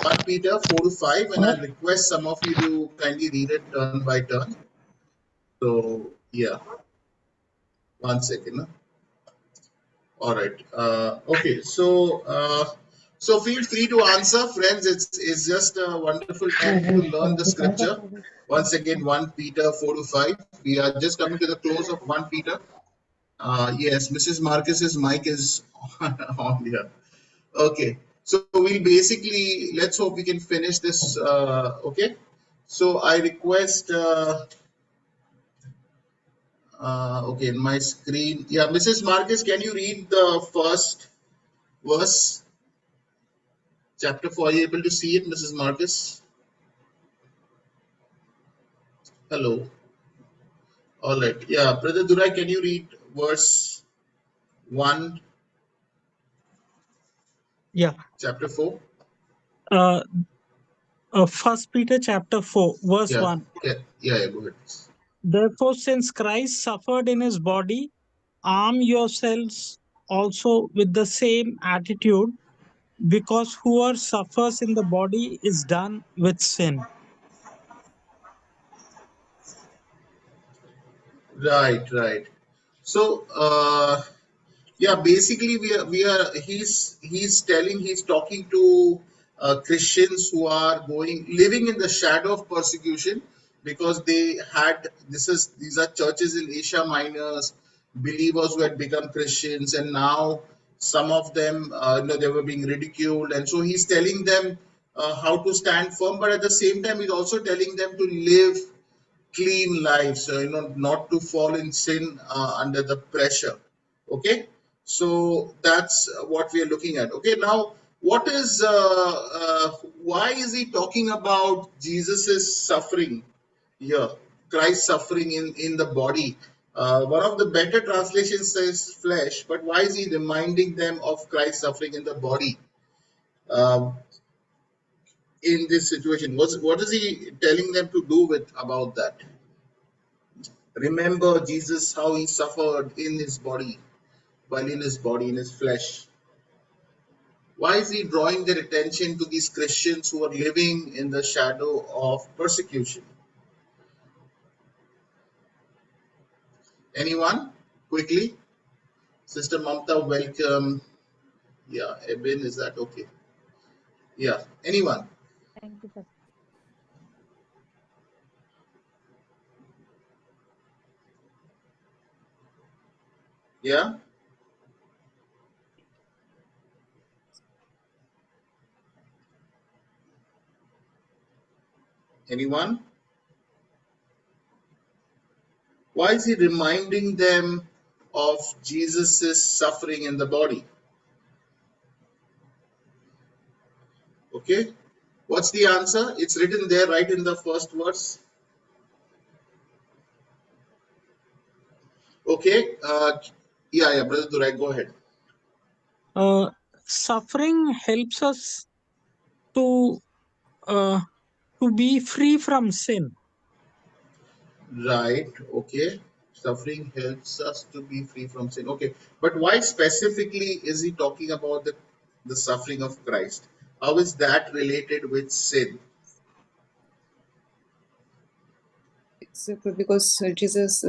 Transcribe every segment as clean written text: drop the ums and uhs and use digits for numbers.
1 Peter 4 to 5, and I'll request some of you to kindly read it turn by turn. So, yeah, 1 second. Huh? All right. Okay. So feel free to answer, friends. It's just a wonderful time to learn the scripture. Once again, 1 Peter 4 to 5. We are just coming to the close of 1 Peter. Yes, Mrs. Marcus's mic is on here. Okay. So we basically, let's hope we can finish this. Okay. So I request. Okay, in my screen. Yeah, Mrs. Marcus, can you read the first verse? Chapter 4. Are you able to see it, Mrs. Marcus? Hello. All right. Yeah, Brother Durai, can you read verse 1, Yeah. chapter 4? First Peter chapter 4, verse Yeah. 1. Yeah, go ahead. Therefore, since Christ suffered in his body, arm yourselves also with the same attitude, because whoever suffers in the body is done with sin. Right. So, yeah, basically he's talking to Christians who are living in the shadow of persecution, because these are churches in Asia Minor, believers who had become Christians, and now some of them they were being ridiculed, and so he's telling them how to stand firm, but at the same time he's also telling them to live clean lives, not to fall in sin under the pressure. Okay, so that's what we are looking at. Okay, now what is why is he talking about Jesus's suffering here, Christ's suffering in the body? One of the better translations says flesh, but why is he reminding them of Christ's suffering in the body uh, in this situation? What is he telling them to do with about that? Remember Jesus, how he suffered in his body, while in his body, in his flesh. Why is he drawing their attention to these Christians who are living in the shadow of persecution? Anyone? Quickly. Sister Mamta, welcome. Yeah, Eben, is that okay? Yeah, anyone? Thank you, sir. Yeah? Anyone? Why is he reminding them of Jesus' suffering in the body? Okay, what's the answer? It's written there right in the first verse. Okay, yeah, Brother Durai, go ahead. Suffering helps us to be free from sin. Right, okay. Suffering helps us to be free from sin. Okay, but why specifically is he talking about the suffering of Christ? How is that related with sin? It's because Jesus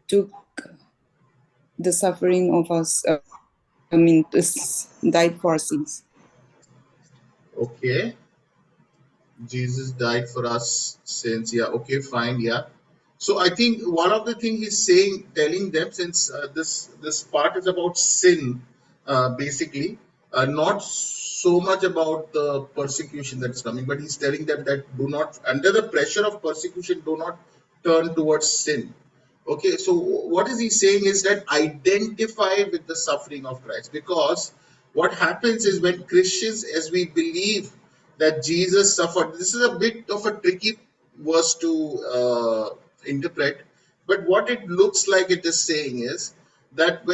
took the suffering of us. Died for our sins. Okay, Jesus died for us sins. Yeah, okay, fine. Yeah. So I think one of the things he's telling them, since this part is about sin, basically, not so much about the persecution that's coming, but he's telling them that do not, under the pressure of persecution, do not turn towards sin. Okay, so what is he saying is that identify with the suffering of Christ, because what happens is when Christians, as we believe that Jesus suffered, this is a bit of a tricky verse to interpret, but what it looks like it is saying is that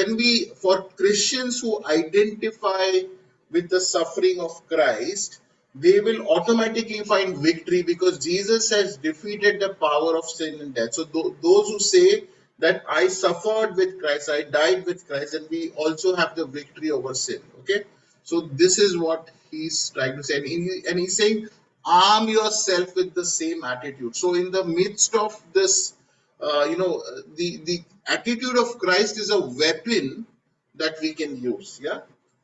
for Christians who identify with the suffering of Christ, they will automatically find victory, because Jesus has defeated the power of sin and death. So those who say that I suffered with Christ, I died with Christ, and we also have the victory over sin. Okay, So this is what he's trying to say, and he's saying, arm yourself with the same attitude. So in the midst of this, the attitude of Christ is a weapon that we can use. Yeah,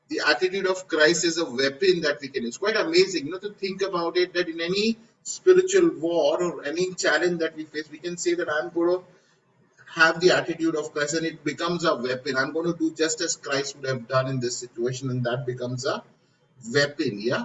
the attitude of Christ is a weapon that we can use. Quite amazing, to think about it, that in any spiritual war or any challenge that we face, we can say that I'm going to have the attitude of Christ, and it becomes a weapon. I'm going to do just as Christ would have done in this situation, and that becomes a weapon. Yeah,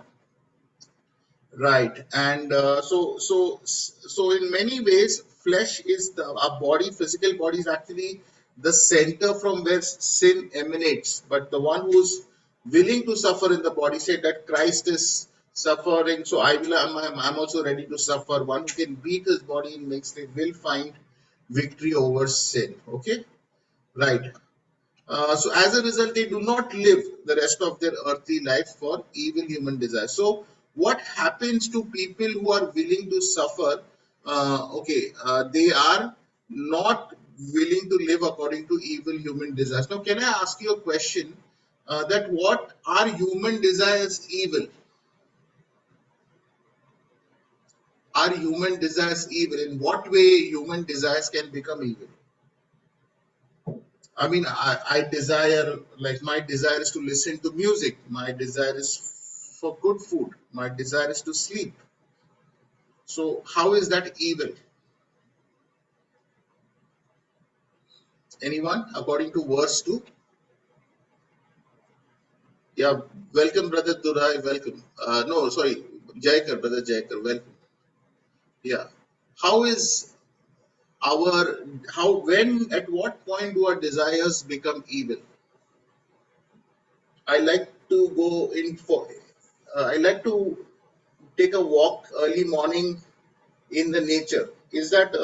right. And so in many ways, flesh is our body, physical body is actually the center from where sin emanates. But the one who's willing to suffer in the body said that Christ is suffering, so I'm also ready to suffer. One who can beat his body and makes it will find victory over sin. Okay, right. So as a result, they do not live the rest of their earthly life for evil human desires. So what happens to people who are willing to suffer? They are not willing to live according to evil human desires. Now, can I ask you a question? That what are human desires evil? Are human desires evil? In what way human desires can become evil? I mean, I desire, like, my desire is to listen to music. My desire is for good food. My desire is to sleep. So, how is that evil? Anyone? According to verse 2? Yeah, welcome, Brother Durai. Welcome. No, sorry, Jaikar, Brother Jaikar. Welcome. Yeah. How is at what point do our desires become evil? I like to go in for, I like to take a walk early morning in the nature. Is that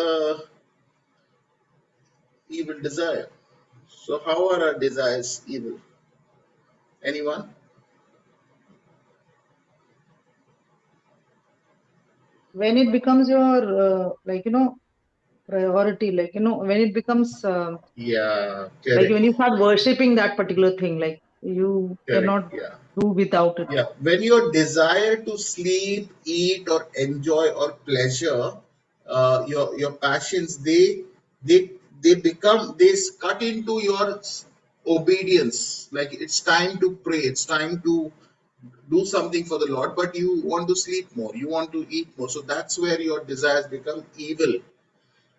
evil desire? So how are our desires evil? Anyone? When it becomes your priority, when it becomes Yeah, when correct, you start worshipping that particular thing, you correct. cannot Yeah, do without it. yeah. When your desire to sleep, eat, or enjoy or pleasure, your passions, they they cut into your obedience. Like, it's time to pray, it's time to do something for the Lord, but you want to sleep more, you want to eat more. So that's where your desires become evil.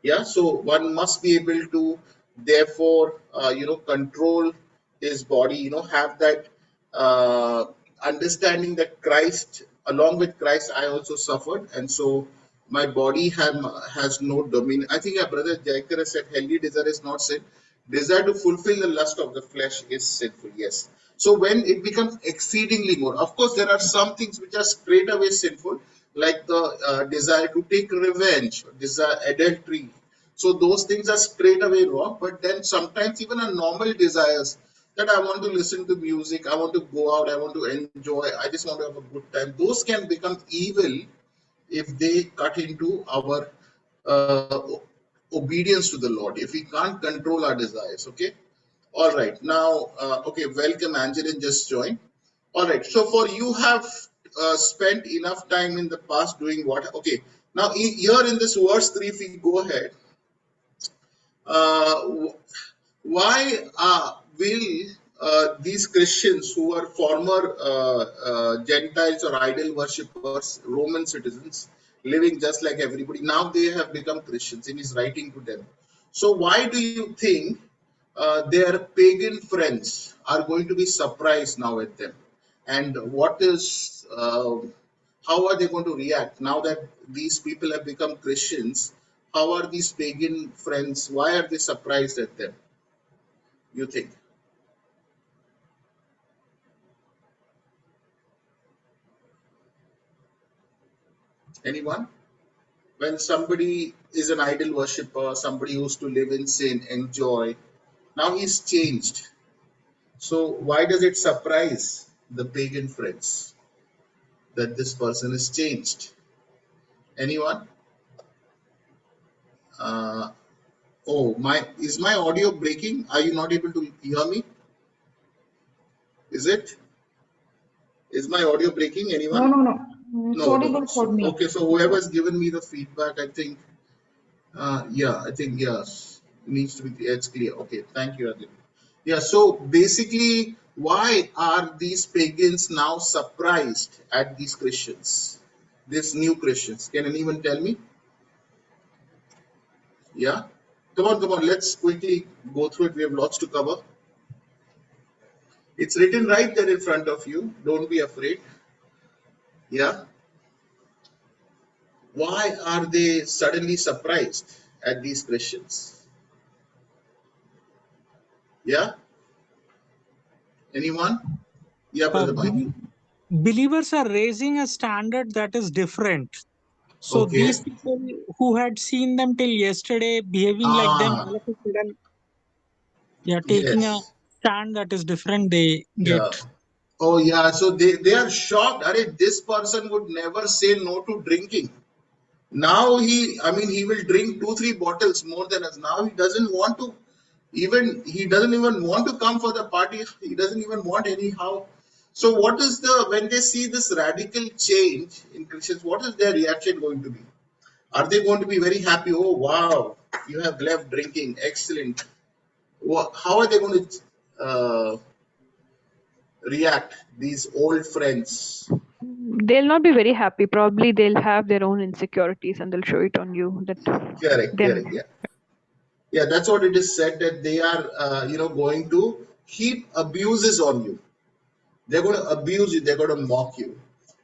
Yeah, so one must be able to therefore control his body, have that understanding that Christ, along with Christ, I also suffered, and so my body has no dominion. I think our brother Jaikar has said healthy desire is not sin. Desire to fulfill the lust of the flesh is sinful. Yes. So when it becomes exceedingly more, of course, there are some things which are straight away sinful, like the desire to take revenge, desire adultery. So those things are straight away wrong. But then sometimes even a normal desires, that I want to listen to music, I want to go out, I want to enjoy, I just want to have a good time. Those can become evil if they cut into our uh, obedience to the Lord, if we can't control our desires. Okay. All right. Now, okay, welcome, Angelin, just joined. All right. So, for you have spent enough time in the past doing what? Okay. Now, here in this verse 3, if we go ahead, uh, why will these Christians who are former Gentiles or idol worshippers, Roman citizens, living just like everybody, now they have become Christians, and he's writing to them. So, why do you think their pagan friends are going to be surprised now at them? And how are they going to react now that these people have become Christians? How are these pagan friends? Why are they surprised at them? You think? Anyone? When somebody is an idol worshipper, somebody who used to live in sin, enjoy, now he's changed. So why does it surprise the pagan friends that this person is changed? Anyone? Uh, oh, my audio breaking? Are you not able to hear me? Is it? Is my audio breaking? No, Anyone? no, no. It's No, no. audible for me. Okay, so whoever's given me the feedback, I think, yeah, I think, yes, needs to be, it's clear. Okay, thank you, Adil. Yeah, so basically, why are these pagans now surprised at these Christians, these new Christians? Can anyone tell me? Yeah, come on, let's quickly go through it. We have lots to cover. It's written right there in front of you. Don't be afraid. Yeah, why are they suddenly surprised at these Christians? Yeah, anyone? Yeah, Uh, Brother Mike. Believers are raising a standard that is different. So Okay. these people who had seen them till yesterday behaving like them, Ah, all of a sudden they are taking a yes. stand that is different. They get. Yeah. Oh, yeah. So they are shocked. Are this person would never say no to drinking. Now I mean, he will drink 2, 3 bottles more than us. Now he doesn't want to he doesn't even want to come for the party. He doesn't even want anyhow. So what is when they see this radical change in Christians, what is their reaction going to be? Are they going to be very happy? Oh, wow, you have left drinking. Excellent. How are they going to react, these old friends? They'll not be very happy. Probably they'll have their own insecurities and they'll show it on you that Correct, them. correct. Yeah. Yeah, that's what it is said that they are, going to heap abuses on you. They're going to abuse you. They're going to mock you.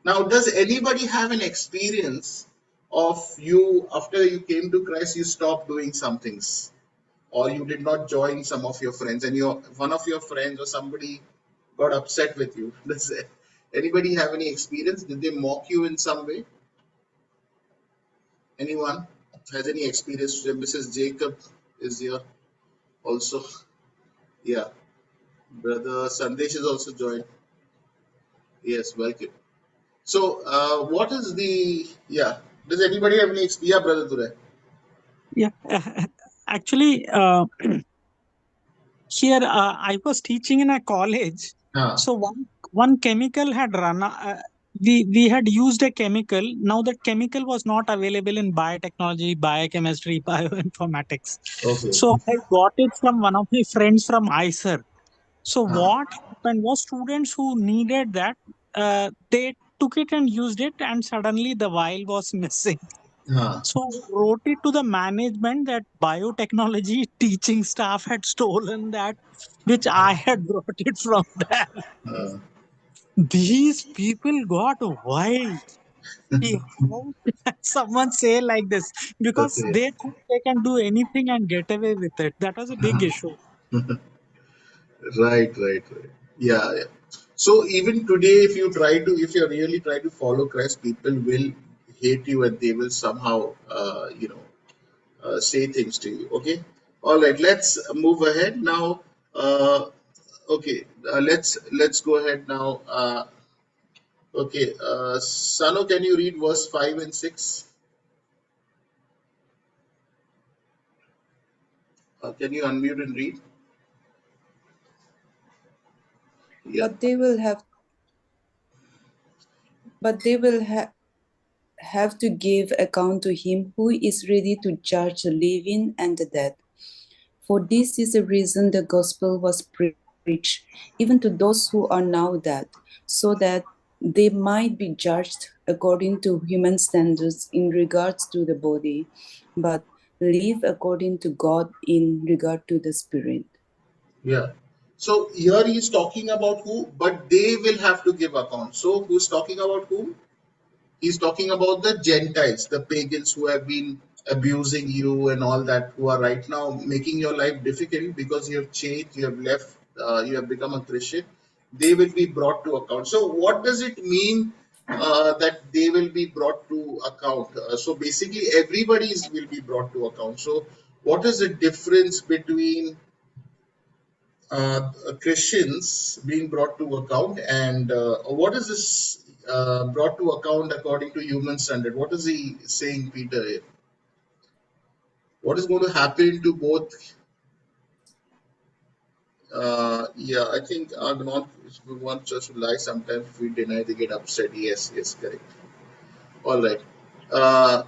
Now, does anybody have an experience of you after you came to Christ, you stopped doing some things, or you did not join some of your friends, and one of your friends or somebody got upset with you? Does anybody have any experience? Did they mock you in some way? Anyone has any experience? Mrs. Jacob is here also. Yeah. Brother Sandesh is also joined. Yes, welcome. So, what is yeah? Does anybody have any experience? Yeah, Brother Ture. Yeah. Actually, here I was teaching in a college. Ah, So one chemical had run. We had used a chemical. Now that chemical was not available in biotechnology, biochemistry, bioinformatics. okay. So I got it from one of my friends from ICER. So Ah, what happened was students who needed that, they took it and used it, and suddenly the vial was missing. ah, So I wrote it to the management that biotechnology teaching staff had stolen that, which I had brought it from there. ah, These people got wild. How can someone say like this? Because okay. they think they can do anything and get away with it. That was a big issue. Right, right, right. Yeah, yeah. So even today, if you really try to follow Christ, people will hate you and they will somehow, say things to you. Okay. All right. Let's move ahead now. Okay. Let's go ahead now. Okay. Sano, can you read verse 5 and 6? Can you unmute and read? Yeah. But they will have but they will have to give account to him who is ready to judge the living and the dead. For this is the reason the gospel was preached, even to those who are now dead, so that they might be judged according to human standards in regards to the body, but live according to God in regard to the spirit. Yeah. So here he is talking about who, but they will have to give account. So who's talking about whom? He's talking about the Gentiles, the pagans who have been abusing you and all that, who are right now making your life difficult because you have changed, you have left, you have become a Christian. They will be brought to account. So, what does it mean that they will be brought to account? So, basically, will be brought to account. So, what is the difference between Christians being brought to account, and what is this brought to account according to human standard? What is he saying, Peter? What is going to happen to both Yeah, I think not want us to lie. Sometimes if we deny, they get upset. Yes, yes, correct. All right. Uh,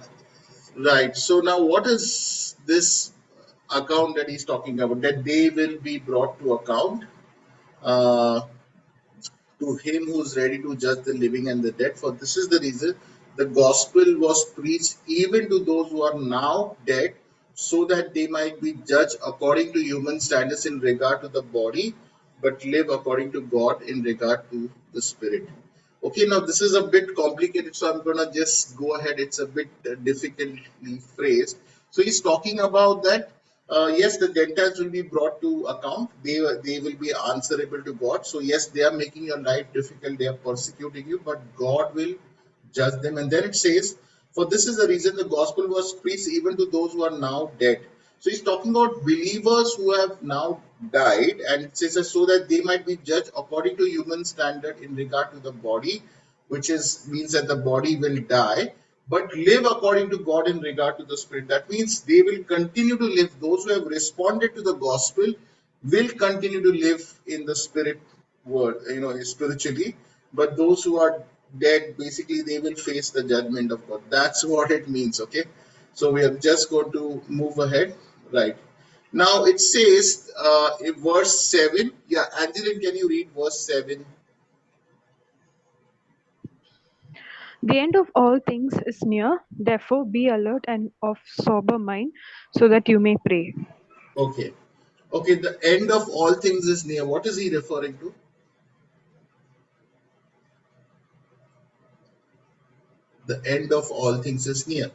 right. So now, what is this account that he's talking about? That they will be brought to account. Uh, to him who is ready to judge the living and the dead. For this is the reason the gospel was preached even to those who are now dead, so that they might be judged according to human standards in regard to the body, but live according to God in regard to the spirit. Okay, now this is a bit complicated, so I'm gonna just go ahead. It's a bit difficultly phrased. So he's talking about that. Yes, the Gentiles will be brought to account. They will be answerable to God. So yes, they are making your life difficult. They are persecuting you, but God will judge them. And then it says, "For this is the reason the gospel was preached even to those who are now dead." So he's talking about believers who have now died, and it says so that they might be judged according to human standard in regard to the body, which is means that the body will die, but live according to God in regard to the spirit. That means they will continue to live. Those who have responded to the gospel will continue to live in the spirit world, spiritually. But those who are dead, basically, they will face the judgment of God. That's what it means. Okay, so we are just going to move ahead, right? Now it says in verse 7. Yeah, Angeline, can you read verse 7? The end of all things is near. Therefore, be alert and of sober mind, so that you may pray. Okay. Okay, the end of all things is near. What is he referring to? The end of all things is near.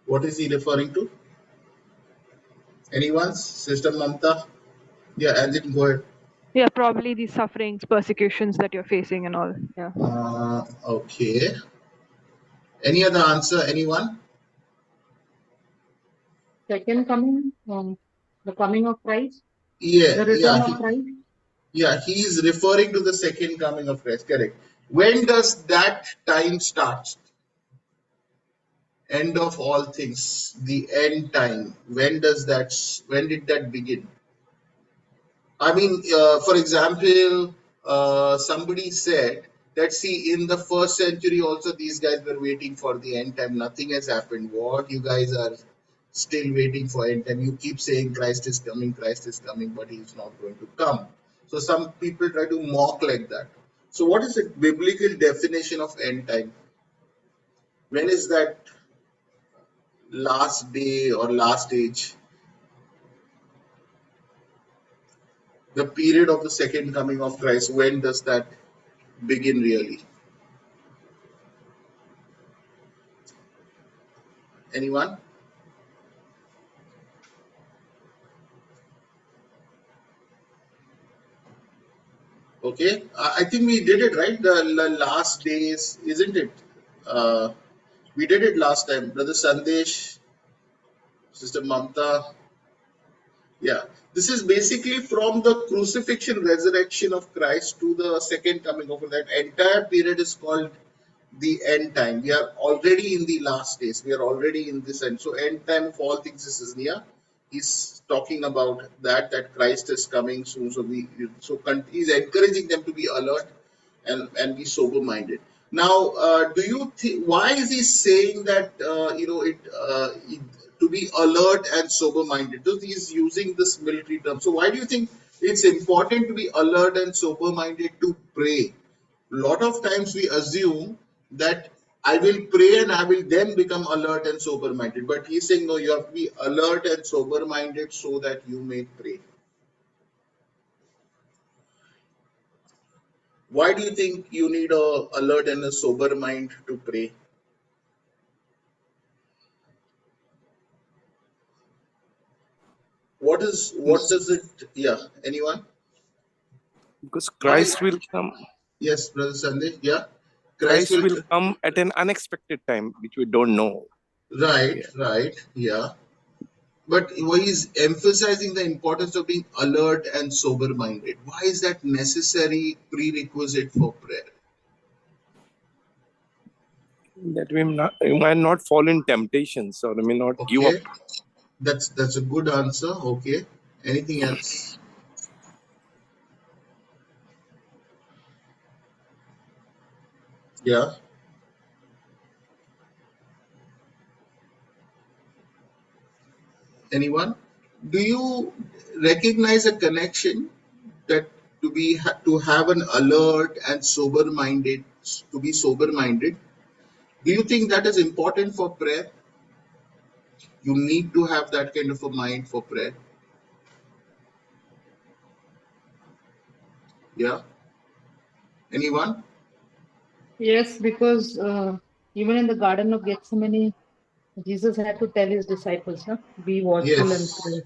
What is he referring to? Anyone? Sister Mamta? Yeah, Anjit, go ahead. Yeah, probably the sufferings, persecutions that you're facing and all. Yeah. Okay. Any other answer? Anyone? Second coming, the coming of Christ, Yeah, the return of Christ. he is referring to the second coming of Christ. Correct. When does that time start? End of all things, the end time. When did that begin? I mean, for example, somebody said that, see, in the first century also these guys were waiting for the end time. Nothing has happened. What you guys are still waiting for end time? You keep saying Christ is coming, but he's not going to come. So some people try to mock like that. So what is the biblical definition of end time? When is that last day or last age? The period of the second coming of Christ, when does that begin really? Anyone? Okay, I think we did it right. The last days, isn't it? Uh, we did it last time. Brother Sandesh, Sister Mamta. Yeah, this is basically from the crucifixion, resurrection of Christ to the second coming of that entire period is called the end time. We are already in the last days. We are already in this end. So end time of all things is near. He's talking about that Christ is coming soon. He's encouraging them to be alert and be sober minded. Now, do you think why is he saying that to be alert and sober minded? So he's using this military term. So why do you think it's important to be alert and sober minded to pray? A lot of times we assume that I will pray and I will then become alert and sober minded. But he's saying, no, you have to be alert and sober minded so that you may pray. Why do you think you need a alert and a sober mind to pray? What Yes, does it? Yeah, anyone? because Why? Christ will come. Yes, Brother Sandesh. Yeah, Christ Christ will. will come at an unexpected time, which we don't know. Right, Yeah. right. Yeah. But he's emphasizing the importance of being alert and sober minded. Why is that necessary prerequisite for prayer? That we might not fall in temptations, or we may not give up. Okay, that's a good answer. Okay, anything else? Yeah. Anyone? Do you recognize a connection that to have an alert and sober minded, to be sober minded? Do you think that is important for prayer? You need to have that kind of a mind for prayer. Yeah. Anyone? Yes, because even in the Garden of Gethsemane, Jesus had to tell his disciples, no? Be watchful and Yes. pray.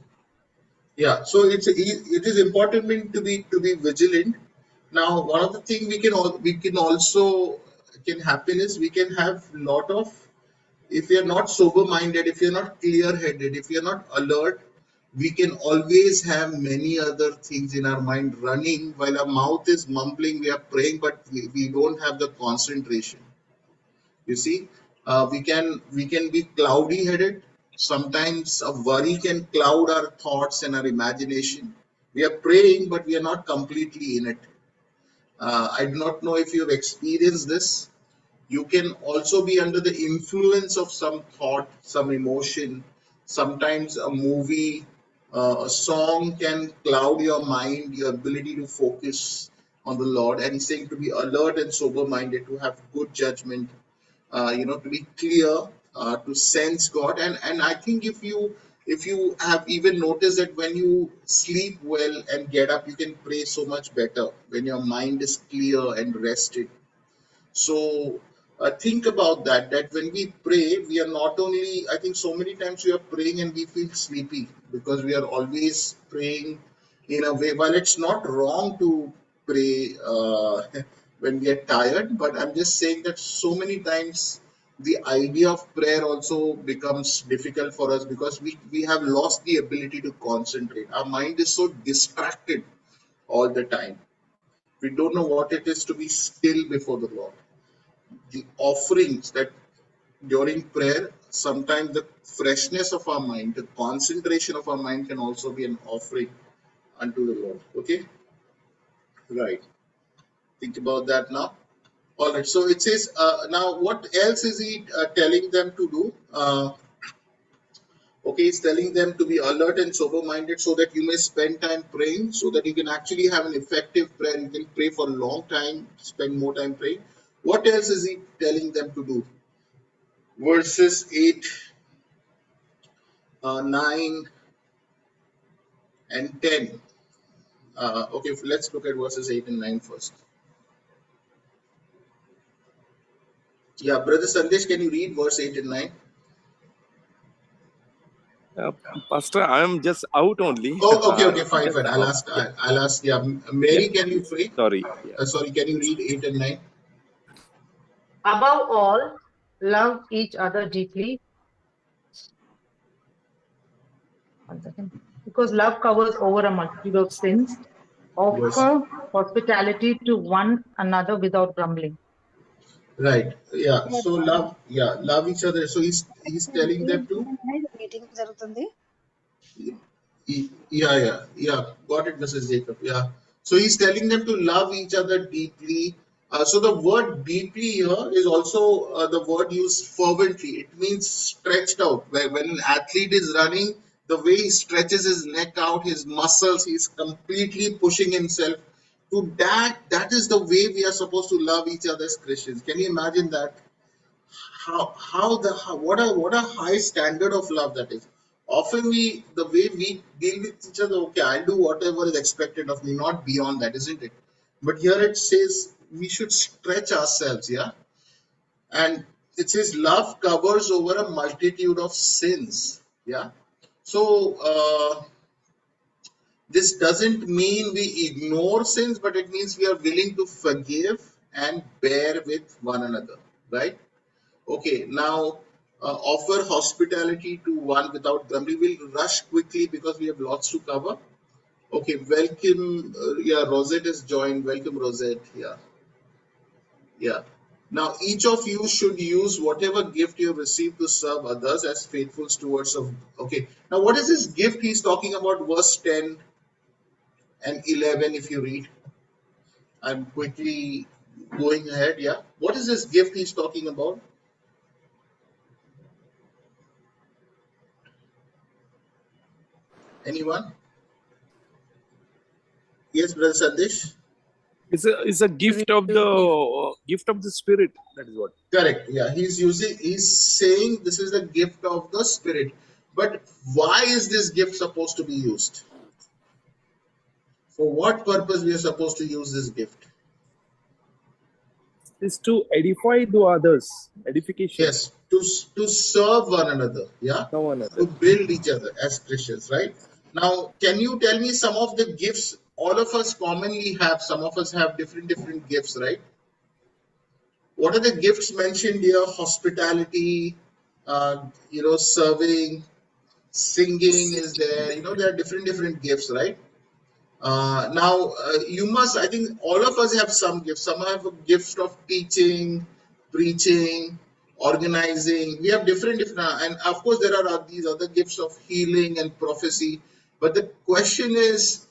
Yeah. So it is important to be vigilant. Now, one of the thing we can also can happen is we can have lot of, if you're not sober minded, if you're not clear headed, if you're not alert, we can always have many other things in our mind running while our mouth is mumbling. We are praying, but we don't have the concentration. You see, we can be cloudy headed. Sometimes a worry can cloud our thoughts and our imagination. We are praying, but we are not completely in it. I do not know if you've experienced this. You can also be under the influence of some thought, some emotion. Sometimes a movie, a song can cloud your mind, your ability to focus on the Lord. And He's saying to be alert and sober minded, to have good judgment, to be clear, to sense God. And I think if you have even noticed that when you sleep well and get up, you can pray so much better when your mind is clear and rested. So think about that when we pray, we are not only, I think so many times we are praying and we feel sleepy because we are always praying in a way. While it's not wrong to pray when we are tired, but I'm just saying that so many times the idea of prayer also becomes difficult for us because we have lost the ability to concentrate. Our mind is so distracted all the time. We don't know what it is to be still before the Lord. The offerings that during prayer, sometimes the freshness of our mind, the concentration of our mind can also be an offering unto the Lord. Okay, right. Think about that now. All right. So it says, now what else is he telling them to do? Okay, he's telling them to be alert and sober minded so that you may spend time praying, so that you can actually have an effective prayer. You can pray for a long time, spend more time praying. What else is he telling them to do? Verses 8, 9, and 10. Okay, let's look at verses 8 and 9 first. Yeah, Brother Sandesh, can you read verse 8 and 9? Uh, Pastor, I am just out only. Oh, okay, fine, Just fine. I'll out. ask, I'll ask, yeah, Yeah. Mary, can you pray? Sorry. Yeah. Sorry, can you read 8 and 9? Above all, love each other deeply. One second. Because love covers over a multitude of sins. Yes, Offer hospitality to one another without grumbling. right. Yeah, so love each other. So he's telling them to. Meeting జరుగుతుంది. Yeah. Got it, Mrs. Jacob. Yeah. So he's telling them to love each other deeply. So the word deeply here is also the word used fervently. It means stretched out. When an athlete is running, the way he stretches his neck out, his muscles, he's completely pushing himself. To that is the way we are supposed to love each other as Christians. Can you imagine that? What a high standard of love that is. Often the way we deal with each other, okay, I'll do whatever is expected of me, not beyond that, isn't it? But here it says we should stretch ourselves, yeah. And it says love covers over a multitude of sins, yeah. So this doesn't mean we ignore sins, but it means we are willing to forgive and bear with one another, right? Okay, now offer hospitality to one without grumbling. We'll rush quickly because we have lots to cover. Okay, welcome. Yeah, Rosette is joined. Welcome, Rosette. Yeah. Now, each of you should use whatever gift you have received to serve others as faithful stewards of. Okay, now what is this gift he's talking about? Verse 10 and 11, if you read. I'm quickly Going ahead, yeah. What is this gift he's talking about? Anyone? Yes, Brother Sandesh? It's a gift of Spiritual gift. the spirit. That is what. Correct. Yeah, he's saying this is the gift of the Spirit. But why is this gift supposed to be used? For what purpose we are supposed to use this gift? Is to edify the others. Edification. Yes, to serve one another. Yeah, No one to other. build each other as Christians. Right. Now, can you tell me some of the gifts all of us commonly have? Some of us have different gifts, right? What are the gifts mentioned here? Hospitality, serving, singing is there. There are different gifts, right? Now, you must, I think all of us have some gifts. Some have a gift of teaching, preaching, organizing. We have different, and of course, there are these other gifts of healing and prophecy. But the question is,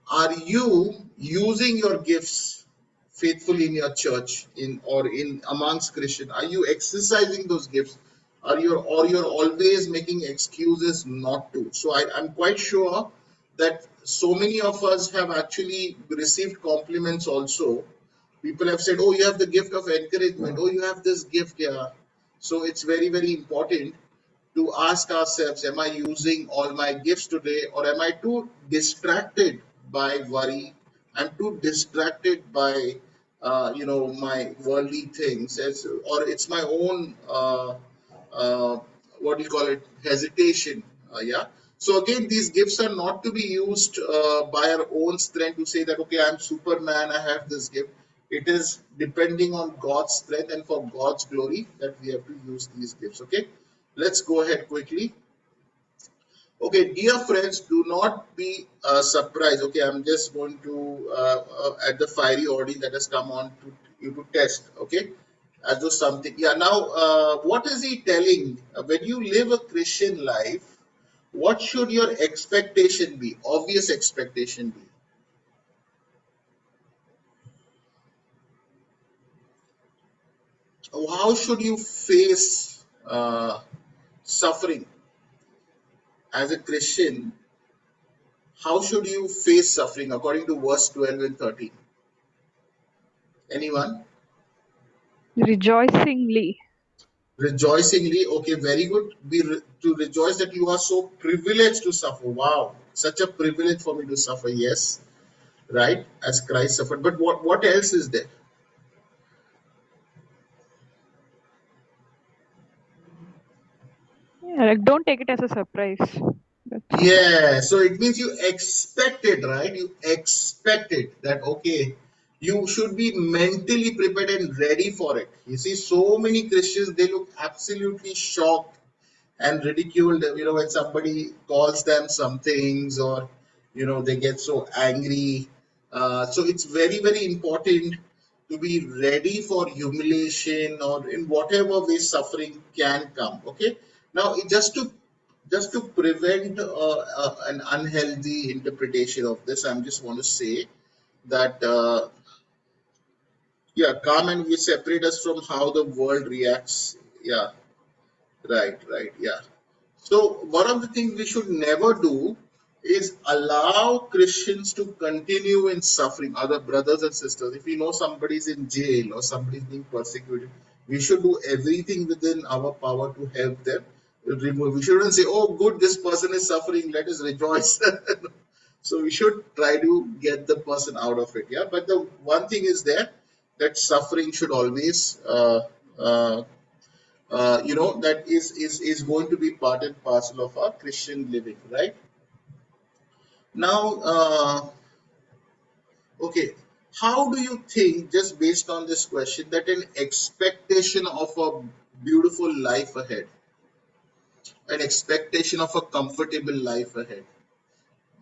are you using your gifts faithfully in your church, in or in amongst Christian? Are you exercising those gifts? You're always making excuses not to? So I'm quite sure that so many of us have actually received compliments also. People have said, oh, you have the gift of encouragement, oh, you have this gift here. So it's very important to ask ourselves, am I using all my gifts today, or am I too distracted by worry? I'm too distracted by my worldly things, or it's my own uh, what do you call it, hesitation. Yeah. So again, these gifts are not to be used by our own strength to say that, okay, I'm Superman, I have this gift. It is depending on God's strength and for God's glory that we have to use these gifts. Okay. Let's go ahead quickly. Okay, dear friends, do not be surprised. Okay, I'm just going to at the fiery audience that has come on to you to test. Okay, as though something. Yeah. Now, what is he telling? When you live a Christian life, what should your expectation be? Obvious expectation be. How should you face suffering as a Christian? How should you face suffering according to verse 12 and 13? Anyone? Rejoicingly. Rejoicingly, okay, very good. To rejoice that you are so privileged to suffer. Wow, such a privilege for me to suffer. Yes, right, as Christ suffered. But what else is there? Yeah, like don't take it as a surprise. That's Yeah, so it means you expected, right? You expected that, okay, you should be mentally prepared and ready for it. You see, so many Christians, they look absolutely shocked and ridiculed, when somebody calls them some things, or they get so angry. So it's very important to be ready for humiliation, or in whatever way suffering can come. Okay. Now, just to prevent an unhealthy interpretation of this, I'm just want to say that yeah, calm and we separate us from how the world reacts. Yeah, right, yeah. So one of the things we should never do is allow Christians to continue in suffering. Other brothers and sisters, if we know somebody's in jail or somebody's being persecuted, we should do everything within our power to help them. We shouldn't say, "Oh, good, this person is suffering. Let us rejoice." So we should try to get the person out of it. Yeah, but the one thing is there, that suffering should always uh, that is going to be part and parcel of our Christian living, right? Now, okay, how do you think, just based on this question, that an expectation of a beautiful life ahead, an expectation of a comfortable life ahead,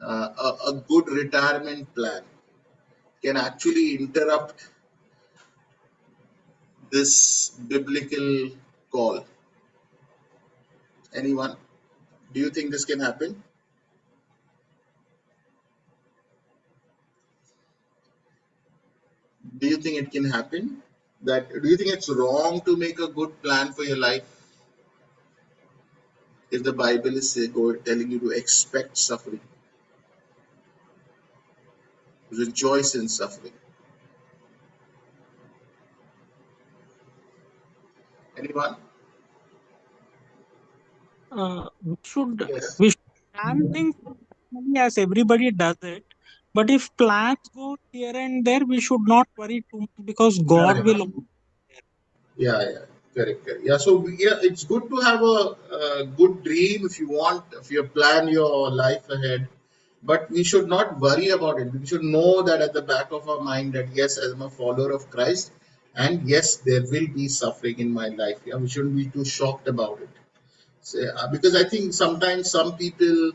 a good retirement plan can actually interrupt this biblical call? Anyone? Do you think this can happen? Do you think it can happen? That do you think it's wrong to make a good plan for your life if the Bible is telling you to expect suffering, rejoice in suffering? Anyone? We should Yes. plan things as everybody does it. But if plans go here and there, we should not worry too much because God Correct. will. Yeah, yeah, correct. Yeah, so yeah, it's good to have a good dream if you want, if you plan your life ahead, but we should not worry about it. We should know that at the back of our mind that yes, as I'm a follower of Christ, and yes, there will be suffering in my life. Yeah, we shouldn't be too shocked about it. So, because I think sometimes some people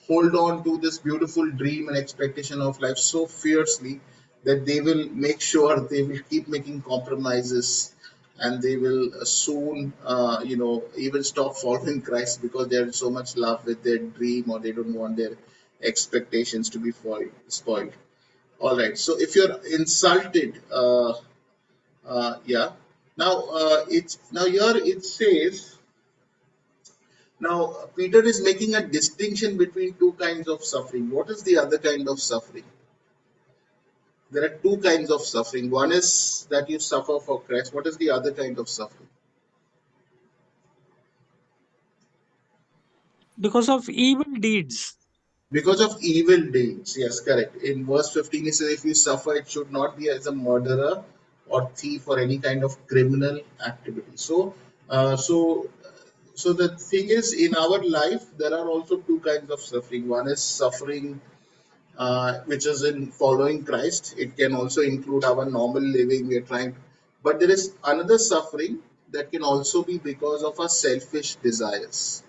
hold on to this beautiful dream and expectation of life so fiercely that they will make sure they will keep making compromises, and they will soon, even stop following Christ because they're in so much love with their dream, or they don't want their expectations to be spoiled. All right. So if you're insulted, yeah. Now here it says. Now, Peter is making a distinction between two kinds of suffering. What is the other kind of suffering? There are two kinds of suffering. One is that you suffer for Christ. What is the other kind of suffering? Because of evil deeds. Because of evil deeds. Yes, correct. In verse 15, it says, if you suffer, it should not be as a murderer or thief or any kind of criminal activity. So the thing is, in our life, there are also two kinds of suffering. One is suffering which is in following Christ. It can also include our normal living. We are trying, but there is another suffering that can also be because of our selfish desires,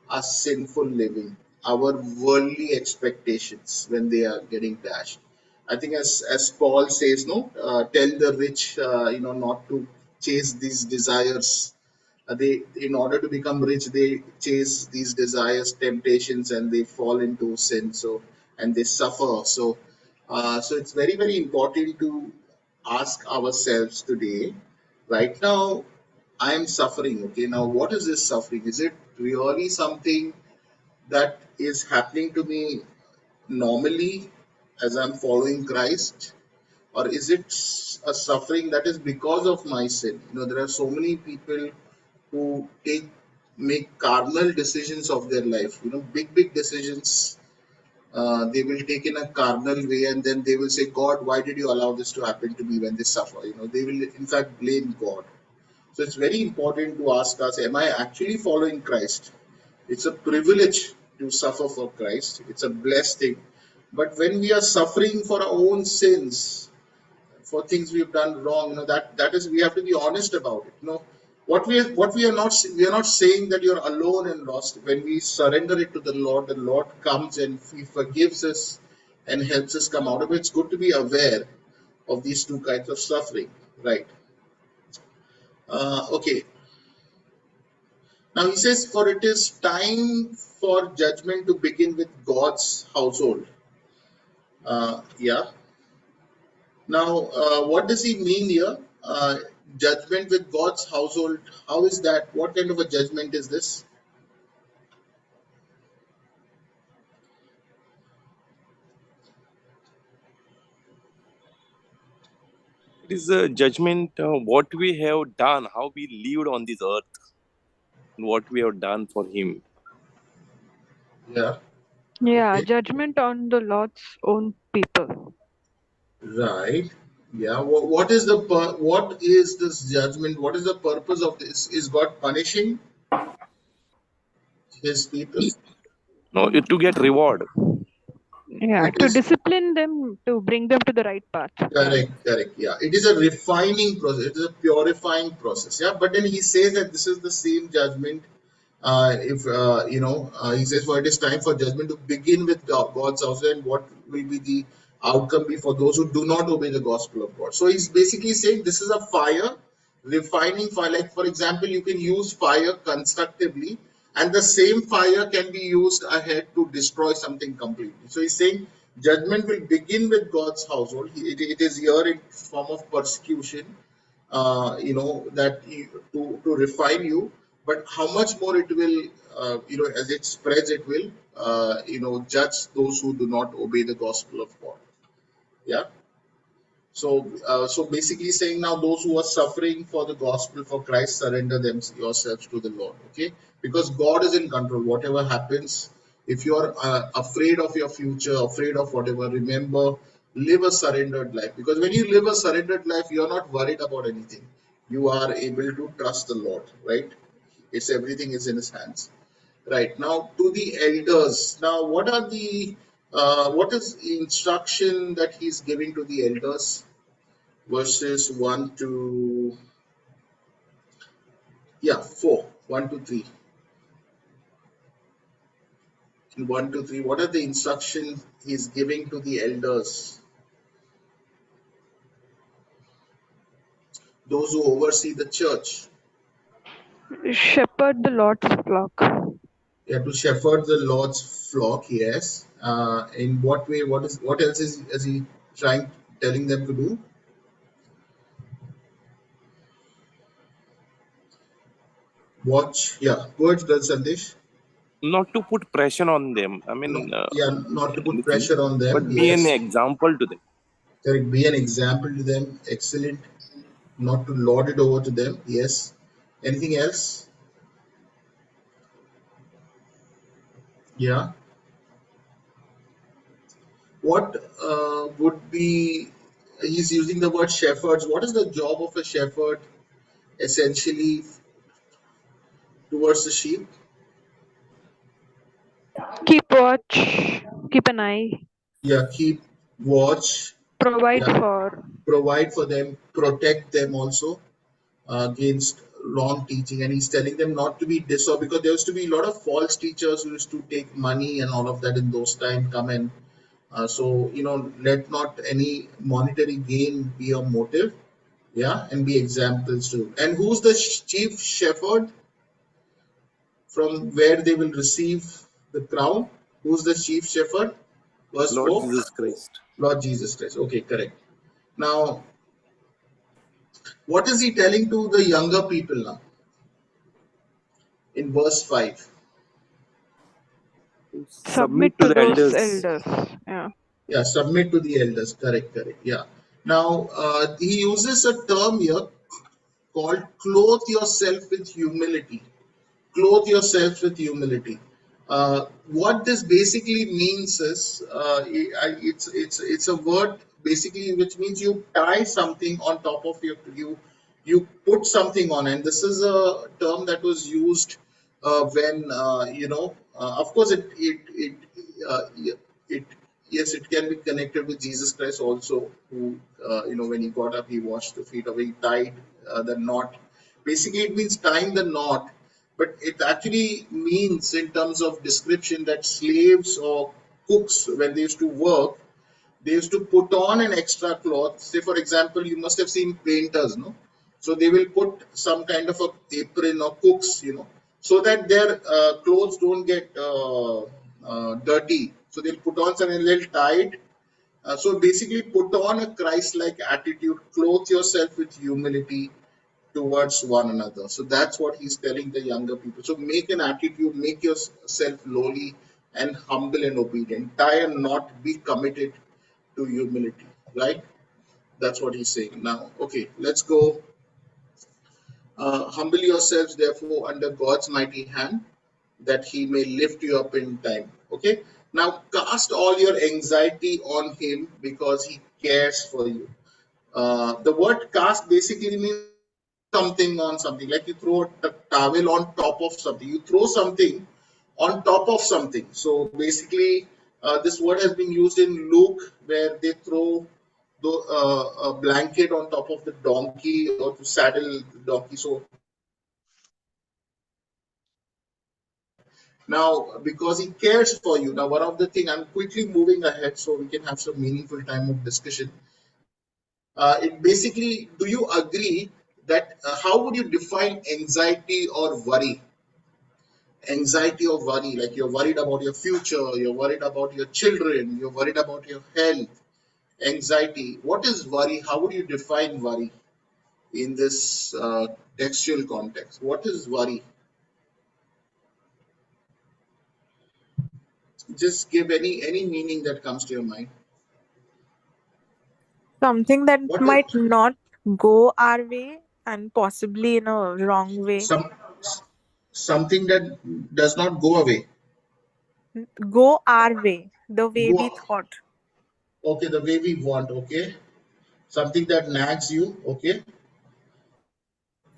our sinful living, our worldly expectations when they are getting dashed. I think, as Paul says, no, tell the rich, not to chase these desires. They, in order to become rich, they chase these desires, temptations, and they fall into sin. So, and they suffer. So it's very, very important to ask ourselves today. Right now, I am suffering. Okay, now what is this suffering? Is it really something that is happening to me normally as I'm following Christ? Or is it a suffering that is because of my sin? There are so many people who make carnal decisions of their life, big decisions. They will take in a carnal way, and then they will say, God, why did you allow this to happen to me? When they suffer, they will in fact blame God. So it's very important to ask us, am I actually following Christ? It's a privilege to suffer for Christ. It's a blessed thing. But when we are suffering for our own sins, for things we've done wrong, that is, we have to be honest about it. What we are not saying that you're alone and lost. When we surrender it to the Lord comes and He forgives us and helps us come out of it. It's good to be aware of these two kinds of suffering, right? Okay. Now he says, for it is time for judgment to begin with God's household. Yeah. Now, what does he mean here? Judgment with God's household. How is that? What kind of a judgment is this? It is a judgment what we have done, how we lived on this earth, what we have done for Him. Yeah. Yeah, Okay. judgment on the Lord's own people. Right. Yeah. What is this judgment? What is the purpose of this? Is God punishing His people? No, to get reward. Yeah, It to is. discipline them, to bring them to the right path. Correct, correct. Yeah, it is a refining process. It is a purifying process. Yeah, but then he says that this is the same judgment. If he says, for it is time for judgment to begin with God's house, and what will be the outcome be for those who do not obey the gospel of God. So he's basically saying this is a fire, refining fire. Like, for example, you can use fire constructively, and the same fire can be used ahead to destroy something completely. So he's saying judgment will begin with God's household. It is here in form of persecution. that to refine you, but how much more it will, as it spreads, it will, judge those who do not obey the gospel of God. Yeah. So basically saying now those who are suffering for the gospel for Christ, surrender them yourselves to the Lord. Okay, because God is in control. Whatever happens, if you are afraid of your future, afraid of whatever, remember, live a surrendered life. Because when you live a surrendered life, you are not worried about anything. You are able to trust the Lord. Right? It's everything is in His hands. Right now, to the elders. Now, what is the instruction that He's giving to the elders? Verses 1 to 4, 1 to 3. In 1 to 3, what are the instructions he's giving to the elders, those who oversee the church? Shepherd the Lord's flock. Yeah, to shepherd the Lord's flock. Yes. In what way? What else is he telling them to do? Watch. Yeah. Go ahead, Sandesh. Not to put pressure on them. I No, mean, yeah, not to put anything, pressure on them. but be an Yes. example to them. Correct. Be an example to them. Excellent. Not to lord it over to them. Yes. Anything else? Yeah. What would be, he's using the word shepherds. What is the job of a shepherd essentially towards the sheep? Keep watch. Keep an eye. Yeah, keep watch. Provide Yeah, for. provide for them, protect them also against wrong teaching. And he's telling them not to be disobedient, because there used to be a lot of false teachers who used to take money and all of that in those times come in. So, let not any monetary gain be a motive. Yeah, and be examples too. And who's the chief shepherd from where they will receive the crown? Who's the chief shepherd? Verse Lord 4. Jesus Christ. Lord Jesus Christ. Okay, correct. Now, what is he telling to the younger people now in verse 5? Submit Submit to to the those elders. elders. Yeah. Yeah, submit to the elders. Correct, correct. Yeah. Now, he uses a term here called clothe yourself with humility. Clothe yourselves with humility. What this basically means is, it's a word basically which means you tie something on top of you put something on, and this is a term that was used when of course it yes, it can be connected with Jesus Christ also, who when he got up, he washed the feet of, he tied the knot. Basically, it means tying the knot, but it actually means, in terms of description, that slaves or cooks, when they used to work, they used to put on an extra cloth. Say, for example, you must have seen painters, no? So they will put some kind of a apron, or cooks, so that their clothes don't get dirty. So they'll put on something a little tight. So basically, put on a Christ-like attitude, clothe yourself with humility towards one another. So that's what he's telling the younger people. So make an attitude, make yourself lowly and humble and obedient. Tie and not be committed to humility, right? That's what he's saying. Now, okay, let's go. Humble yourselves, therefore, under God's mighty hand, that he may lift you up in time. Okay, now cast all your anxiety on him, because he cares for you. The word cast basically means to throw something on something, like you throw a towel on top of something. You throw something on top of something. So basically, this word has been used in Luke, where they throw a blanket on top of the donkey, or to saddle the donkey. So now, because he cares for you. Now, one of the thing, I'm quickly moving ahead so we can have some meaningful time of discussion. It basically, do you agree that how would you define anxiety or worry? Anxiety or worry, like you're worried about your future, you're worried about your children, you're worried about your health. Anxiety. What is worry? How would you define worry? in this textual context? What is worry? Just give any meaning that comes to your mind. Something that What is might not go our way and possibly in a wrong way. some something that does not go away? Go our way, the way we Go thought. okay, the way we want. Okay, something that nags you. Okay,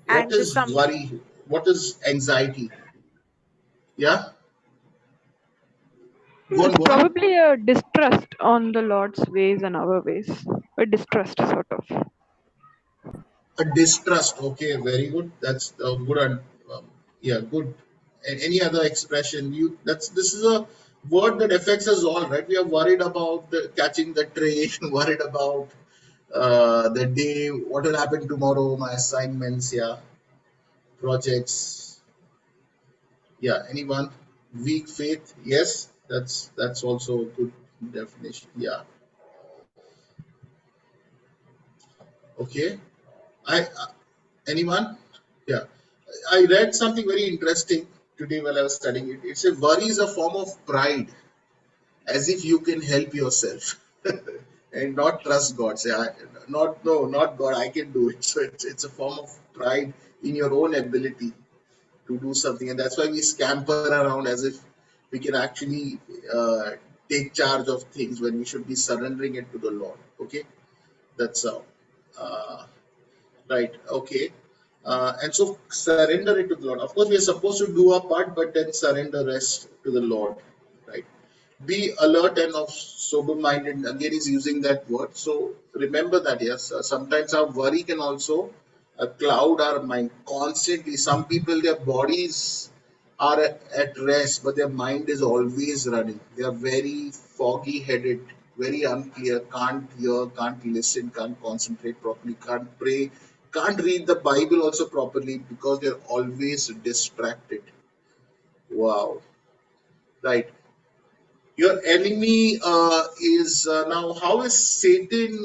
what is And worry? some What is anxiety? Yeah, It's go on. probably a distrust on the Lord's ways and our ways. A distrust, sort of. A distrust. Okay, very good. That's good. Yeah, good. And any other expression? You that's this is a word that affects us all, right? We are worried about catching the train, worried about the day, what will happen tomorrow, my assignments, yeah, projects, yeah. Anyone? Weak faith, yes. That's also a good definition. Yeah. Okay. Anyone? Yeah. I read something very interesting today while I was studying it. It said worry is a form of pride, as if you can help yourself and not trust God. Say, not no, not God. I can do it. So it's a form of pride in your own ability to do something, and that's why we scamper around as if we can actually take charge of things when we should be surrendering it to the Lord. Okay, that's how. Uh, Right. Okay. And so surrender it to the Lord. Of course, we are supposed to do our part, but then surrender rest to the Lord. Right. Be alert and of sober minded. Again, he's using that word. So remember that, yes, sometimes our worry can also cloud our mind constantly. Some people, their bodies are at rest, but their mind is always running. They are very foggy headed, very unclear, can't hear, can't listen, can't concentrate properly, can't pray, can't read the Bible also properly because they're always distracted. Wow. Right. Your enemy is now, how is Satan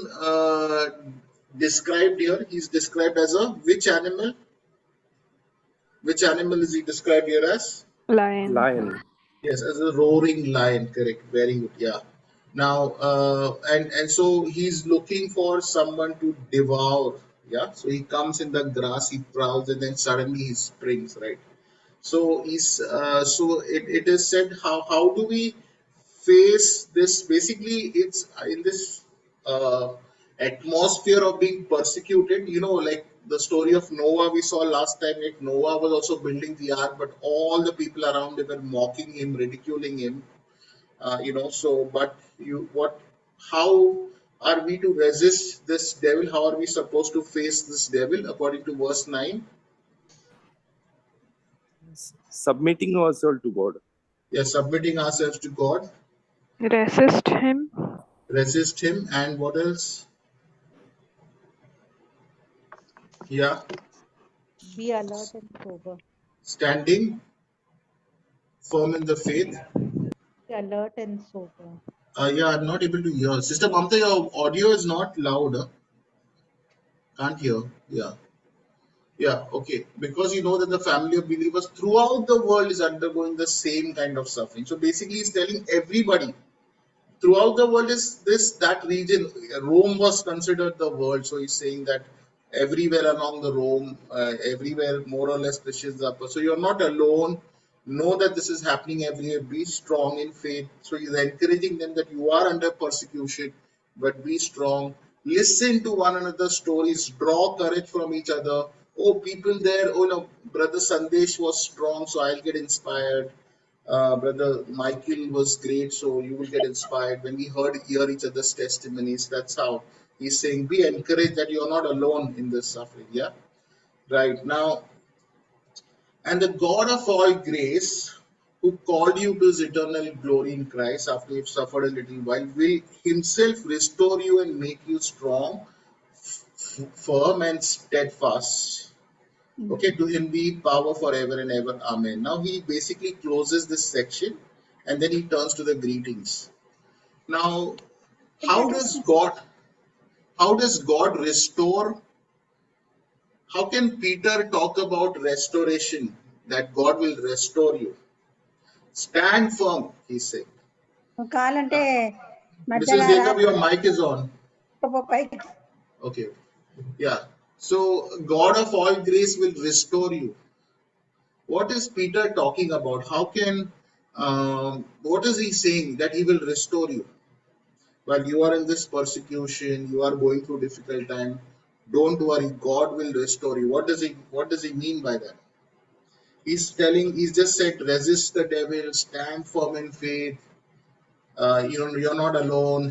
described here? He's described as a which animal? Which animal is he described here as? Lion. Lion. Yes, as a roaring lion. Correct. Very good. Yeah. Now, and so he's looking for someone to devour. Yeah. So he comes in the grass, he prowls, and then suddenly he springs. Right. So it is said, how do we face this? Basically, it's in this uh, atmosphere of being persecuted. Like the story of Noah we saw last time. Like Noah was also building the ark, but all the people around him were mocking him, ridiculing him. So but you what? How are we to resist this devil? How are we supposed to face this devil? According to verse 9, Submitting ourselves to God. we are submitting ourselves to God, Resist him. resist him, and what else? Yeah, Be alert and sober. standing firm in the faith. Be alert and sober. Yeah, I'm not able to hear. Sister Mamta, your audio is not loud. Can't hear. Yeah. Yeah, okay. Because you know that the family of believers throughout the world is undergoing the same kind of suffering. So basically, he's telling everybody throughout the world is this that region. Rome was considered the world, so he's saying that everywhere along the Rome, everywhere more or less Christians are. So you're not alone. Know that this is happening everywhere. Be strong in faith. So he's encouraging them that you are under persecution, but be strong. Listen to one another's stories. Draw courage from each other. Oh, people there. Oh no, brother Sandesh was strong, so I'll get inspired. Brother Michael was great, so you will get inspired. When we hear each other's testimonies, that's how he's saying, be encouraged that you're not alone in this suffering. Yeah, right now, and the God of all grace, who called you to his eternal glory in Christ after you've suffered a little while, will himself restore you and make you strong, firm, and steadfast. Okay, to him be power forever and ever. Amen. Now he basically closes this section and then he turns to the greetings. Now, how does God how does God restore How can Peter talk about restoration, that God will restore you? Stand firm, he said. కాలంటే Mrs. మధ్యలో Jacob, your mic is on. పైకి Okay. Yeah. So, God of all grace will restore you. What is Peter talking about? How can, what is he saying? That he will restore you. While you are in this persecution, you are going through difficult time. Don't worry, God will restore you. What does he mean by that? He's just said, resist the devil, stand firm in faith. You're not alone.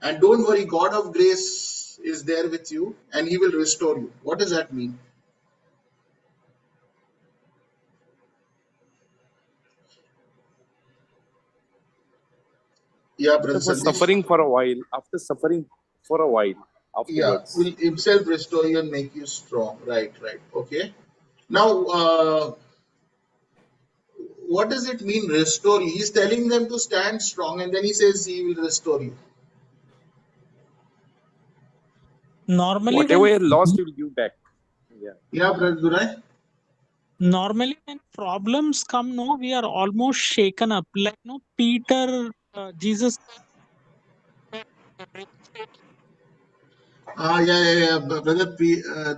And don't worry, God of grace is there with you and he will restore you. What does that mean? Yeah, brother For Sandesh. suffering for a while, after suffering for a while, Yeah, afterwards. will himself restore you and make you strong. Right, right. Okay. Now, what does it mean, restore you? He's telling them to stand strong and then he says he will restore you. Normally, Whatever when you lost, you will give back. Yeah. Yeah, brother Durai? problems come, no, we are almost shaken up. Like no, Peter, Jesus. Yeah. Brother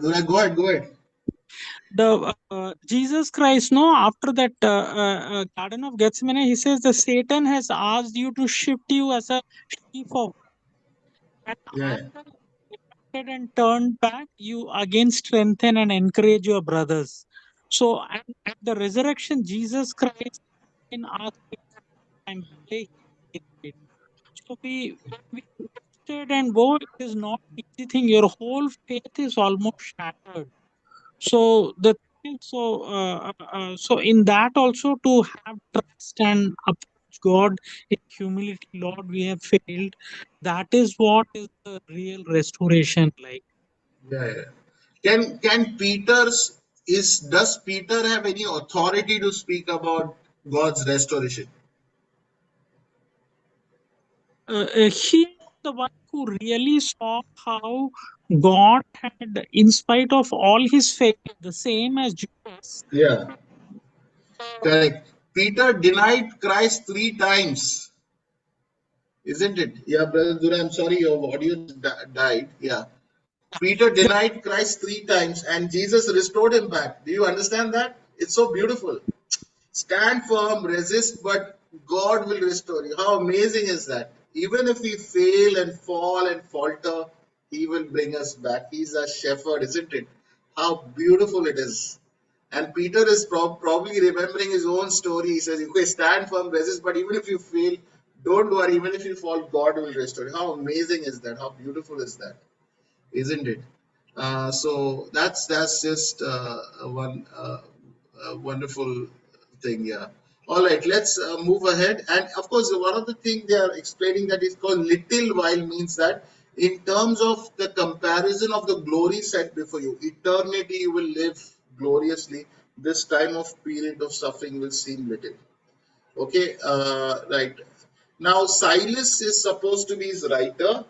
Durai, go ahead. The Jesus Christ, no, after that Garden of Gethsemane, he says the Satan has asked you to shift you as a sheep of, and Yeah, after you repented and turned back, you again strengthen and encourage your brothers. So at the resurrection, Jesus Christ in our time, he did it. So we trusted and go, it is not easy thing. Your whole faith is almost shattered. So so in that also to have trust and approach God in humility, Lord, we have failed. That is what is the real restoration like. yeah. Can does Peter have any authority to speak about God's restoration? He is the one who really saw how God had, in spite of all his faith, the same as Jesus. Yeah, correct. Peter denied Christ 3 times, isn't it? Yeah, brother Dura, I'm sorry, your audio died. Yeah. Peter denied Christ 3 times and Jesus restored him back. Do you understand that? It's so beautiful. Stand firm, resist, but God will restore you. How amazing is that? Even if we fail and fall and falter, He will bring us back. He's a shepherd, isn't it? How beautiful it is. And Peter is probably remembering his own story. He says, okay, stand firm, resist, but even if you fail, don't worry. Even if you fall, God will restore you. How amazing is that? How beautiful is that? Isn't it? So that's just a wonderful thing. Yeah. All right, let's move ahead. And of course, one of the things they are explaining that is called little while means that in terms of the comparison of the glory set before you, eternity you will live gloriously. This time of period of suffering will seem little. Okay, right. Now, Silas is supposed to be his writer,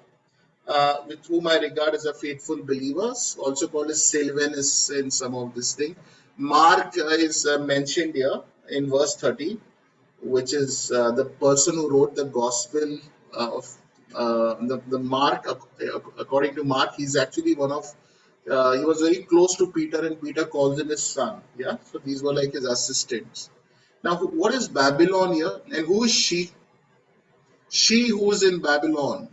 with whom I regard as a faithful believers, also called as Silvanus in some of this thing. Mark is mentioned here in verse 30, which is the person who wrote the gospel of the Mark. According to Mark, he's actually one of, he was very close to Peter, and Peter calls him his son. Yeah, so these were like his assistants. Now, what is Babylon here, and who is she? She who is in Babylon,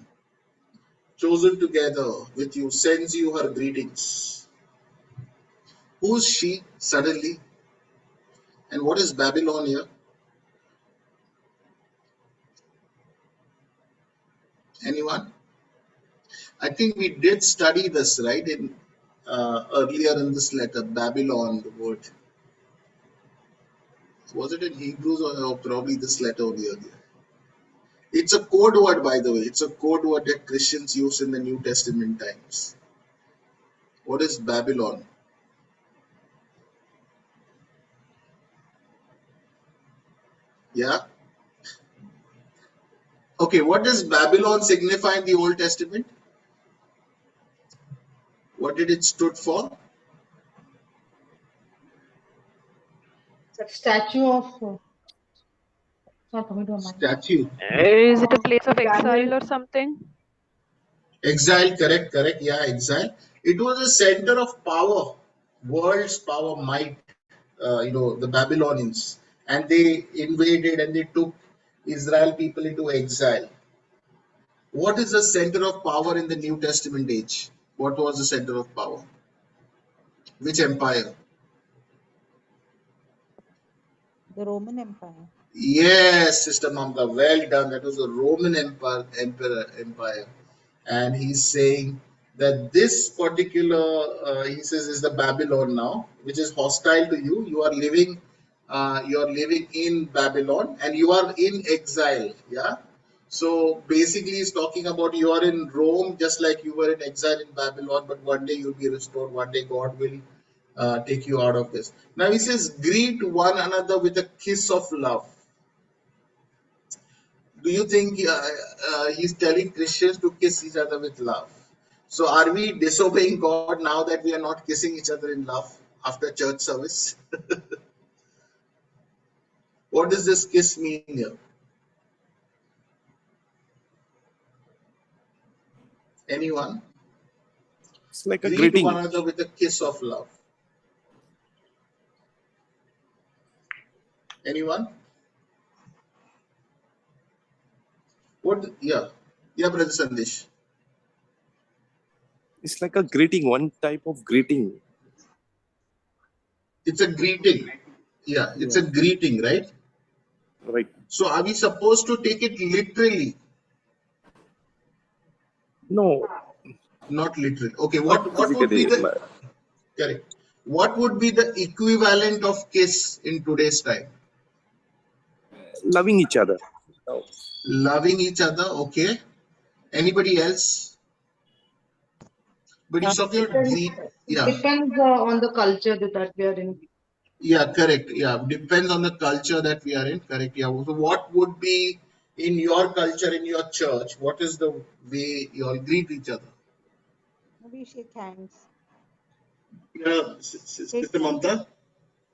chosen together with you, sends you her greetings. Who's she suddenly? And what is Babylon here? Anyone? I think we did study this, right? In earlier in this letter, Babylon, the word. Was it in Hebrews or probably this letter only earlier? It's a code word, by the way. It's a code word that Christians use in the New Testament times. What is Babylon? Yeah? Okay, what does Babylon signify in the Old Testament? What did it stood for? That statue of it's not coming to my mind. Statue. Is it a place of Daniel. exile or something? Exile, correct. Yeah, exile. It was a center of power, world's power, might. The Babylonians, and they invaded and they took Israel people into exile. What is the center of power in the New Testament age? What was the center of power? Which empire? The Roman Empire. Yes, Sister Mamta, well done. That was the Roman Empire. And he's saying that this particular, he says, is the Babylon now, which is hostile to you. You are living in Babylon, and you are in exile. Yeah. So basically, he's talking about you are in Rome, just like you were in exile in Babylon, but one day you'll be restored. One day God will take you out of this. Now he says, greet one another with a kiss of love. Do you think he's telling Christians to kiss each other with love? So are we disobeying God now that we are not kissing each other in love after church service? What does this kiss mean here? Anyone? It's like a Greet one greeting. another with a kiss of love. Anyone? What? Yeah, Brother Sandesh. It's like a greeting, one type of greeting. It's a greeting. Yeah, it's a greeting, right? Right. So are we supposed to take it literally? No, Not literally. Okay, not what would be physically. the correct? What would be the equivalent of kiss in today's time? Loving each other. No. Loving each other, okay. Anybody else? But he's talking about Depends, greet. Yeah, depends on the culture that we are in. yeah, correct. Yeah, depends on the culture that we are in. Correct. Yeah. So, what would be in your culture, in your church? What is the way you all greet each other? We shake hands. Yeah, Sister Mamta,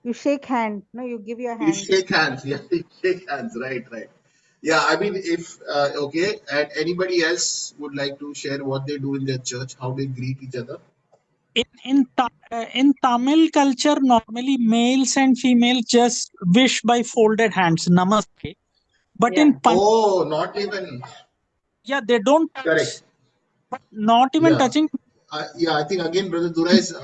You shake hand. No, you give your you hand. shake hands. Yeah, you shake hands. Right. Yeah, I mean, if okay, and anybody else would like to share what they do in their church, how they greet each other? In Tamil culture, normally males and females just wish by folded hands, namaste. But in Oh, not even they don't touch, correct. but not even Yeah, touching. yeah. I think again, Brother Dura is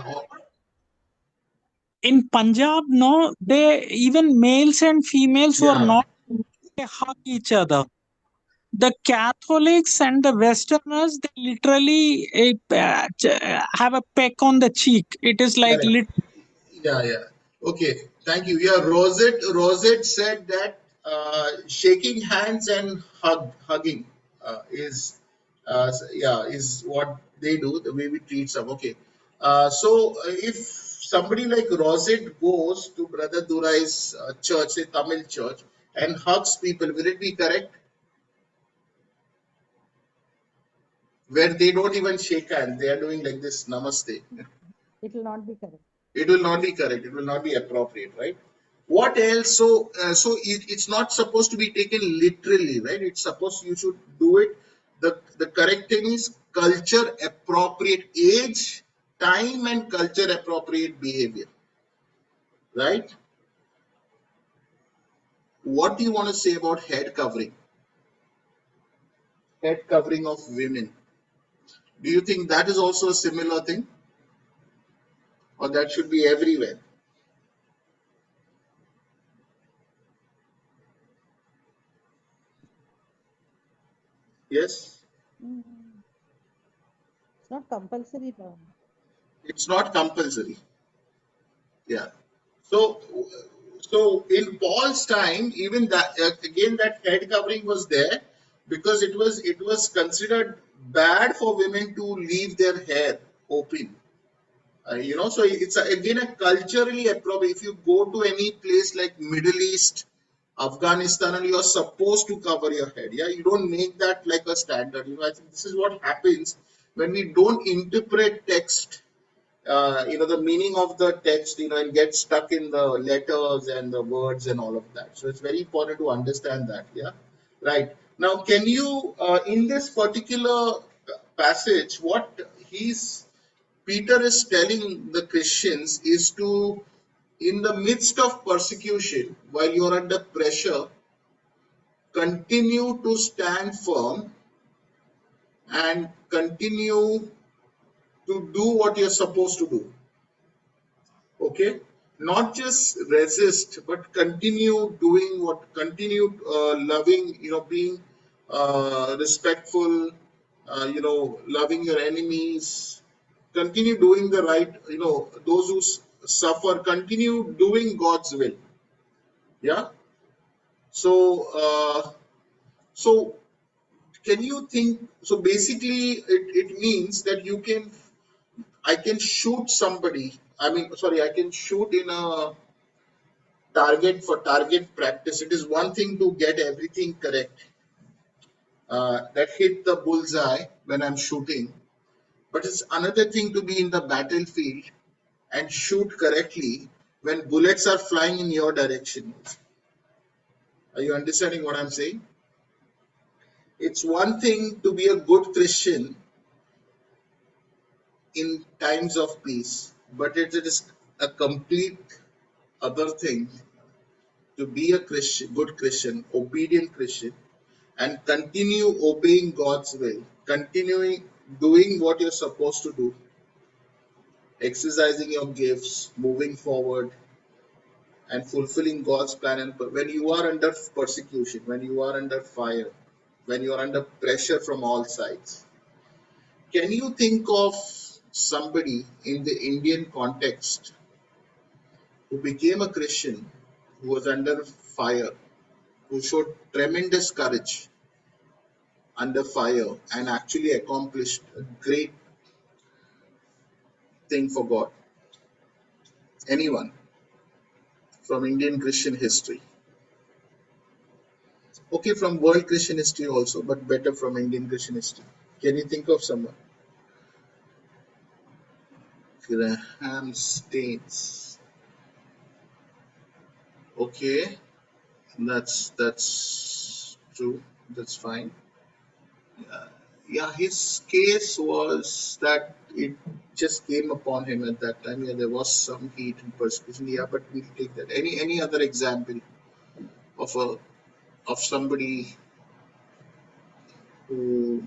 In Punjab, no, they even males and females who are yeah. not, they hug each other. The Catholics and the Westerners, they literally have a peck on the cheek. It is like Correct. Yeah. Okay, thank you. Yeah, Rosette said that shaking hands and hugging is what they do. The way we treat some. Okay, if somebody like Rosette goes to Brother Durai's church, say Tamil church, and hugs people, will it be correct? Where they don't even shake hands, they are doing like this, Namaste. It will not be correct. It will not be correct. It will not be appropriate, right? What else? So it's not supposed to be taken literally, right? It's supposed you should do it. The correct thing is culture appropriate age, time, and culture appropriate behavior, right? What do you want to say about head covering? Head covering of women. Do you think that is also a similar thing, or that should be everywhere? Yes, It's not compulsory. it's not compulsory. Yeah. So, so in Paul's time, even that again that head covering was there because it was considered bad for women to leave their hair open. So it's again a culturally appropriate. If you go to any place like Middle East, Afghanistan, and you are supposed to cover your head, yeah, you don't make that like a standard. I think this is what happens when we don't interpret text the meaning of the text, and get stuck in the letters and the words and all of that. So it's very important to understand that. Yeah. Right. Now, can you, in this particular passage, what Peter is telling the Christians is to, in the midst of persecution, while you're under pressure, continue to stand firm and continue to do what you're supposed to do. Okay, not just resist, but continue loving, being respectful, loving your enemies, continue doing the right, those who suffer, continue doing God's will. Yeah. So uh, so can you think, so basically it means that I can shoot somebody, I can shoot in a target for target practice. It is one thing to get everything correct, that hit the bullseye when I'm shooting, but it's another thing to be in the battlefield and shoot correctly when bullets are flying in your direction. Are you understanding what I'm saying? It's one thing to be a good Christian in times of peace, but it is a complete other thing to be a Christian, good Christian, obedient Christian, and continue obeying God's will, continuing doing what you're supposed to do, exercising your gifts, moving forward, and fulfilling God's plan. And when you are under persecution, when you are under fire, when you are under pressure from all sides, can you think of somebody in the Indian context who became a Christian, who was under fire, who showed tremendous courage under fire and actually accomplished a great thing for God? Anyone from Indian Christian history? Okay, from world Christian history also, but better from Indian Christian history. Can you think of someone? Graham States. Okay, that's true. That's fine. Yeah, his case was that it just came upon him at that time. Yeah, there was some heat and persecution. Yeah, but we'll take that. Any other example of somebody who,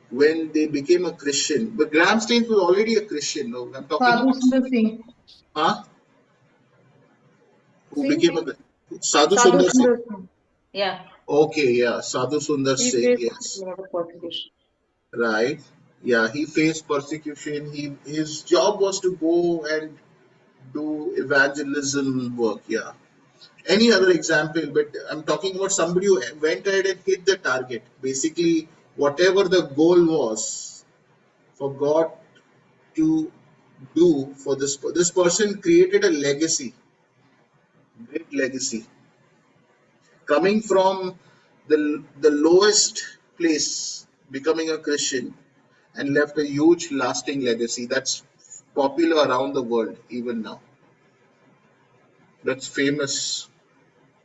when they became a Christian, but Graham Staines was already a Christian. No, I'm talking Sadhu about, Sundar Singh. huh? Who Singh. became a Sadhu Sadhu Sundar Singh. Sundar Singh. Yeah. Okay, yeah, Sadhu Sundar He Singh. faced Yes, a lot of persecution. right. Yeah, he faced persecution. His job was to go and do evangelism work. Yeah. Any other example? But I'm talking about somebody who went ahead and hit the target. Basically, whatever the goal was for God to do for this person created a legacy, great legacy, coming from the lowest place, becoming a Christian, and left a huge lasting legacy that's popular around the world even now. That's famous.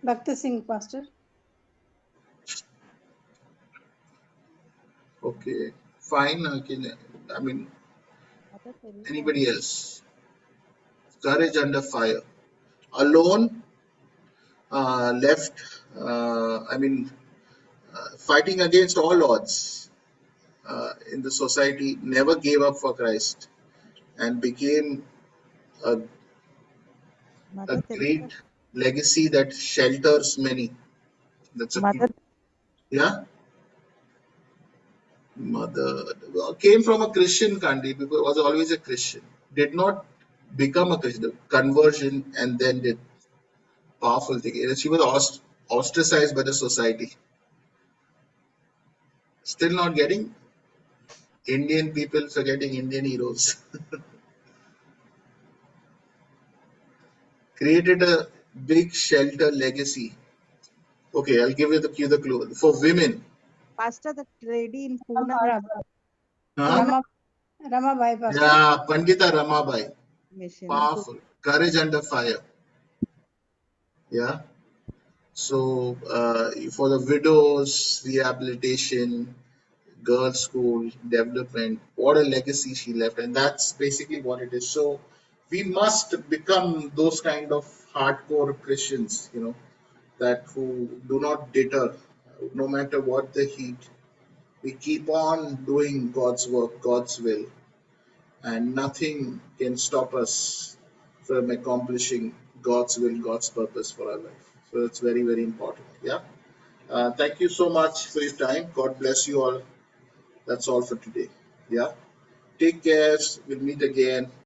Bhakti Singh, Pastor. Okay, fine. I mean, Mother Teresa. anybody else? Courage under fire. Alone, left. Fighting against all odds in the society, never gave up for Christ, and became a Mother great Teresa. legacy that shelters many. That's a Mother. yeah. Mother came from a Christian country, because was always a Christian. Did not become a Christian. Conversion, and then did powerful thing. She was ostracized by the society. Still not getting. Indian people forgetting Indian heroes. Created a big shelter legacy. Okay, I'll give you the clue. For women, Pastor, the lady in Pune. Mama. huh? Mama. Ramabai, Pastor. Yeah, Pandita Ramabai. Mission. Powerful. Courage under fire. Yeah. So for the widows, rehabilitation, girls' school, development, what a legacy she left. And that's basically what it is. So we must become those kind of hardcore Christians, that who do not deter, no matter what the heat. We keep on doing God's work, God's will, and nothing can stop us from accomplishing God's will, God's purpose for our life. So it's very, very important. Yeah. Thank you so much for your time. God bless you all. That's all for today. Yeah. Take care. We'll meet again.